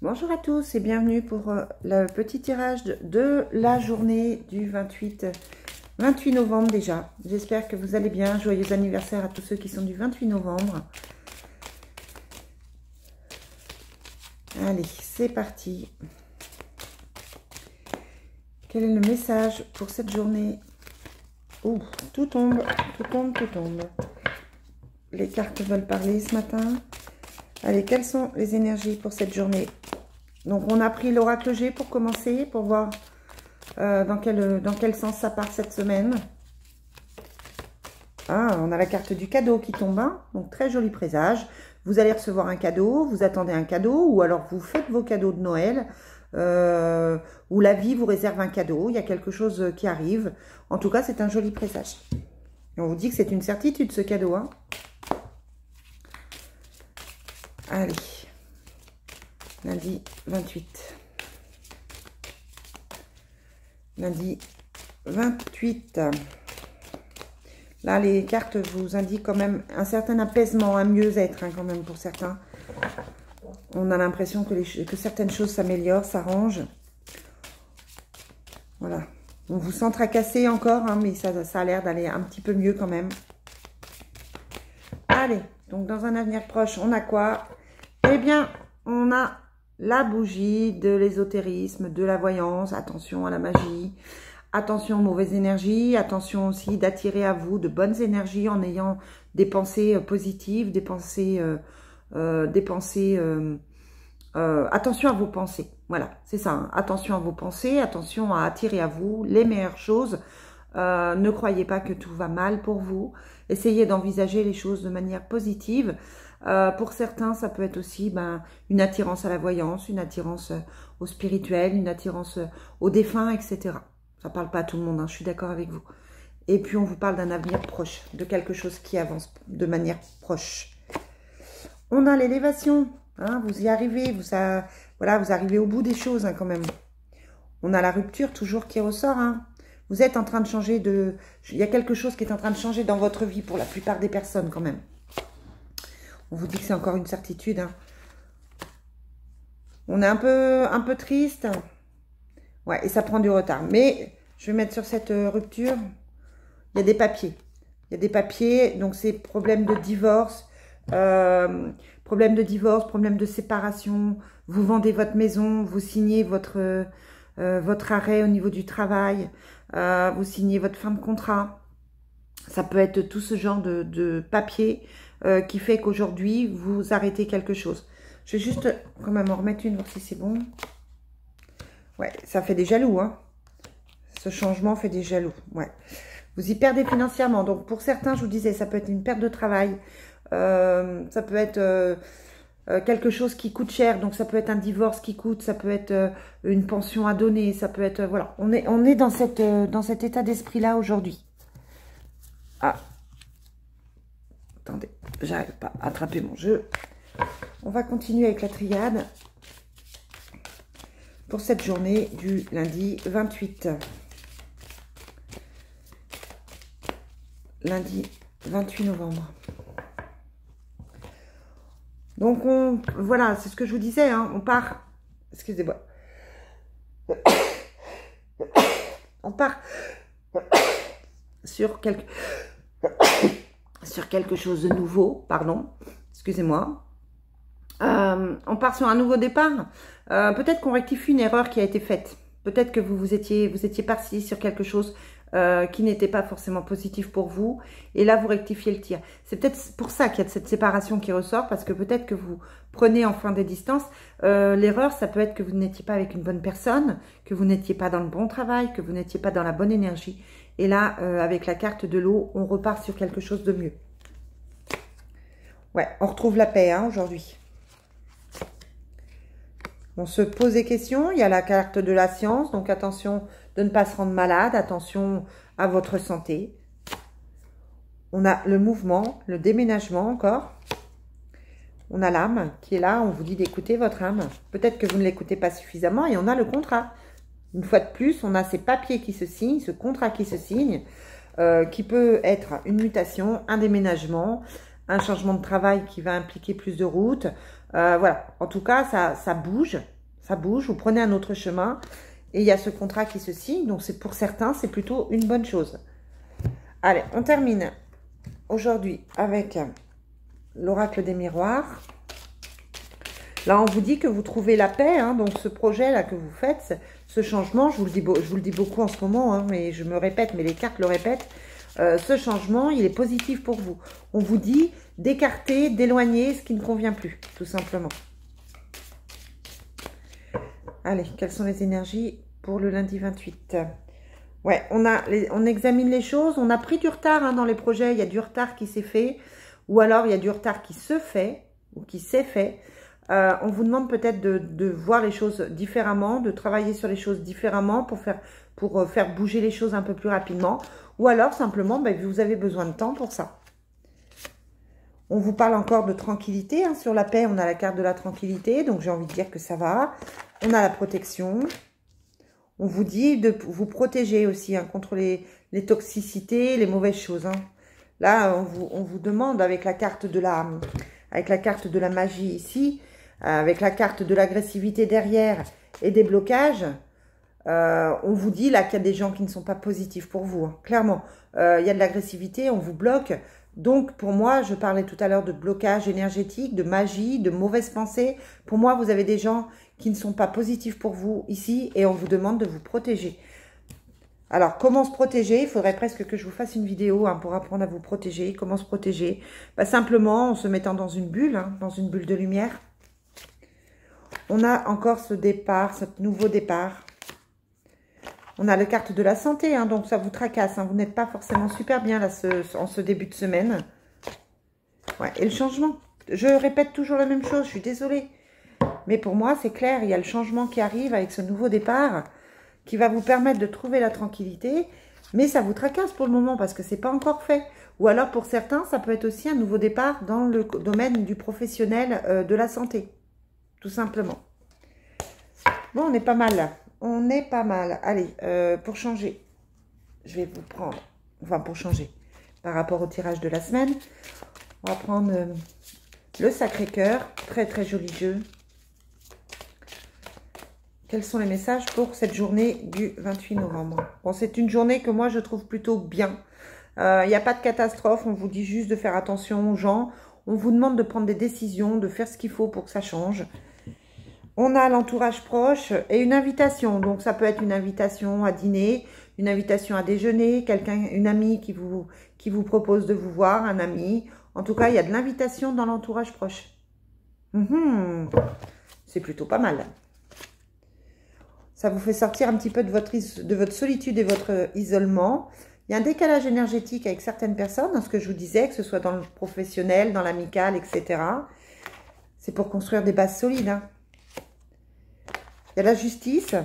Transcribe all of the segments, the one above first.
Bonjour à tous et bienvenue pour le petit tirage de la journée du 28 novembre déjà. J'espère que vous allez bien. Joyeux anniversaire à tous ceux qui sont du 28 novembre. Allez, c'est parti. Quel est le message pour cette journée? Ouh, tout tombe, tout tombe, tout tombe. Les cartes veulent parler ce matin. Allez, quelles sont les énergies pour cette journée? Donc, on a pris l'oracle G pour commencer, pour voir dans quel sens ça part cette semaine. Ah, on a la carte du cadeau qui tombe, hein, donc très joli présage. Vous allez recevoir un cadeau, vous attendez un cadeau, ou alors vous faites vos cadeaux de Noël, ou la vie vous réserve un cadeau, il y a quelque chose qui arrive. En tout cas, c'est un joli présage. Et on vous dit que c'est une certitude, ce cadeau, hein. Allez. Lundi 28. Lundi 28. Là, les cartes vous indiquent quand même un certain apaisement, un mieux-être hein, quand même pour certains. On a l'impression que certaines choses s'améliorent, s'arrangent. Voilà. On vous sent tracassé encore, hein, mais ça a l'air d'aller un petit peu mieux quand même. Allez, donc dans un avenir proche, on a quoi? Eh bien, on a la bougie de l'ésotérisme, de la voyance, attention à la magie, attention aux mauvaises énergies, attention aussi d'attirer à vous de bonnes énergies en ayant des pensées positives, des pensées, attention à vos pensées, voilà, c'est ça, hein. Attention à vos pensées, attention à attirer à vous les meilleures choses, ne croyez pas que tout va mal pour vous, essayez d'envisager les choses de manière positive. Pour certains, ça peut être aussi une attirance à la voyance, une attirance au spirituel, une attirance aux défunts, etc. Ça parle pas à tout le monde, hein, je suis d'accord avec vous. Et puis, on vous parle d'un avenir proche, de quelque chose qui avance de manière proche. On a l'élévation, hein, vous y arrivez, voilà, vous arrivez au bout des choses hein, quand même. On a la rupture toujours qui ressort. Hein. Vous êtes en train de changer de... Il y a quelque chose qui est en train de changer dans votre vie pour la plupart des personnes quand même. On vous dit que c'est encore une certitude. Hein. On est un peu triste. Ouais, et ça prend du retard. Mais je vais mettre sur cette rupture, il y a des papiers. Il y a des papiers, donc c'est problème de divorce, problème de séparation. Vous vendez votre maison, vous signez votre arrêt au niveau du travail, vous signez votre fin de contrat. Ça peut être tout ce genre de papier qui fait qu'aujourd'hui, vous arrêtez quelque chose. Je vais juste quand même en remettre une, voir si c'est bon. Ouais, ça fait des jaloux, hein. Ce changement fait des jaloux, ouais. Vous y perdez financièrement. Donc, pour certains, je vous disais, ça peut être une perte de travail. Ça peut être quelque chose qui coûte cher. Donc, ça peut être un divorce qui coûte. Ça peut être une pension à donner. Ça peut être... voilà, on est dans cet état d'esprit-là aujourd'hui. Ah. Attendez, j'arrive pas à attraper mon jeu. On va continuer avec la triade pour cette journée du lundi 28. Lundi 28 novembre. Donc, voilà, c'est ce que je vous disais, hein, on part... Excusez-moi. On part sur quelque chose de nouveau, pardon, excusez-moi. On part sur un nouveau départ. Peut-être qu'on rectifie une erreur qui a été faite. Peut-être que vous étiez parti sur quelque chose qui n'était pas forcément positif pour vous. Et là, vous rectifiez le tir. C'est peut-être pour ça qu'il y a cette séparation qui ressort, parce que peut-être que vous prenez enfin des distances. L'erreur, ça peut être que vous n'étiez pas avec une bonne personne, que vous n'étiez pas dans le bon travail, que vous n'étiez pas dans la bonne énergie. Et là, avec la carte de l'eau, on repart sur quelque chose de mieux. Ouais, on retrouve la paix hein, aujourd'hui. On se pose des questions. Il y a la carte de la science. Donc, attention de ne pas se rendre malade. Attention à votre santé. On a le mouvement, le déménagement encore. On a l'âme qui est là. On vous dit d'écouter votre âme. Peut-être que vous ne l'écoutez pas suffisamment. Et on a le contrat. Une fois de plus, on a ces papiers qui se signent, ce contrat qui se signe, qui peut être une mutation, un déménagement, un changement de travail qui va impliquer plus de routes, Voilà, en tout cas, ça bouge. Ça bouge, vous prenez un autre chemin. Et il y a ce contrat qui se signe. Donc, c'est pour certains, c'est plutôt une bonne chose. Allez, on termine aujourd'hui avec l'oracle des miroirs. Là, on vous dit que vous trouvez la paix. Hein, donc, ce projet-là que vous faites, ce changement, je vous le dis beaucoup en ce moment, hein, mais je me répète, mais les cartes le répètent. Ce changement, il est positif pour vous. On vous dit d'écarter, d'éloigner ce qui ne convient plus, tout simplement. Allez, quelles sont les énergies pour le lundi 28? Ouais, on examine les choses. On a pris du retard hein, dans les projets. Il y a du retard qui s'est fait. Ou alors, il y a du retard qui se fait ou qui s'est fait. On vous demande peut-être de voir les choses différemment, de travailler sur les choses différemment pour faire bouger les choses un peu plus rapidement. Ou alors, simplement, ben, vous avez besoin de temps pour ça. On vous parle encore de tranquillité. Hein. Sur la paix, on a la carte de la tranquillité. Donc, j'ai envie de dire que ça va. On a la protection. On vous dit de vous protéger aussi hein, contre les toxicités, les mauvaises choses. Hein. Là, on vous demande avec la carte de la magie ici, avec la carte de l'agressivité derrière et des blocages, on vous dit là qu'il y a des gens qui ne sont pas positifs pour vous. Hein. Clairement, il y a de l'agressivité, on vous bloque. Donc, pour moi, je parlais tout à l'heure de blocage énergétique, de magie, de mauvaises pensées. Pour moi, vous avez des gens qui ne sont pas positifs pour vous ici et on vous demande de vous protéger. Alors, comment se protéger? Il faudrait presque que je vous fasse une vidéo hein, pour apprendre à vous protéger. Comment se protéger? Bah, simplement en se mettant dans une bulle, hein, dans une bulle de lumière. On a encore ce départ, ce nouveau départ. On a la carte de la santé, hein, donc ça vous tracasse. Hein, vous n'êtes pas forcément super bien là, en ce début de semaine. Ouais, et le changement. Je répète toujours la même chose, je suis désolée. Mais pour moi, c'est clair, il y a le changement qui arrive avec ce nouveau départ qui va vous permettre de trouver la tranquillité. Mais ça vous tracasse pour le moment parce que ce n'est pas encore fait. Ou alors pour certains, ça peut être aussi un nouveau départ dans le domaine du professionnel de la santé. Tout simplement. Bon, on est pas mal là. On est pas mal. Allez, pour changer, je vais vous prendre, enfin pour changer, par rapport au tirage de la semaine, on va prendre le Sacré-Cœur. Très très joli jeu. Quels sont les messages pour cette journée du 28 novembre? Bon, c'est une journée que moi je trouve plutôt bien. Il n'y a pas de catastrophe, on vous dit juste de faire attention aux gens. On vous demande de prendre des décisions, de faire ce qu'il faut pour que ça change. On a l'entourage proche et une invitation. Donc, ça peut être une invitation à dîner, une invitation à déjeuner, une amie qui vous propose de vous voir, un ami. En tout cas, il y a de l'invitation dans l'entourage proche. C'est plutôt pas mal. Ça vous fait sortir un petit peu de votre solitude et votre isolement. Il y a un décalage énergétique avec certaines personnes, dans ce que je vous disais, que ce soit dans le professionnel, dans l'amical, etc. C'est pour construire des bases solides, hein. Il y a la justice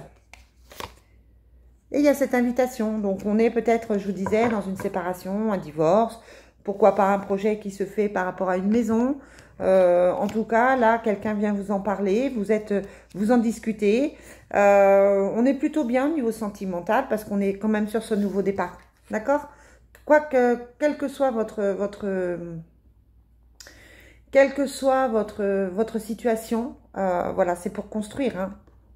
et il y a cette invitation. Donc, on est peut-être, je vous disais, dans une séparation, un divorce. Pourquoi pas un projet qui se fait par rapport à une maison. En tout cas, là, quelqu'un vient vous en parler. Vous en discutez. On est plutôt bien au niveau sentimental parce qu'on est quand même sur ce nouveau départ. D'accord? Quoique, quelle que soit votre situation, voilà, c'est pour construire, hein.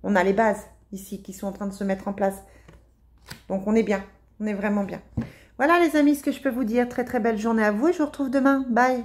On a les bases ici qui sont en train de se mettre en place. Donc, on est bien. On est vraiment bien. Voilà, les amis, ce que je peux vous dire. Très, très belle journée à vous et je vous retrouve demain. Bye!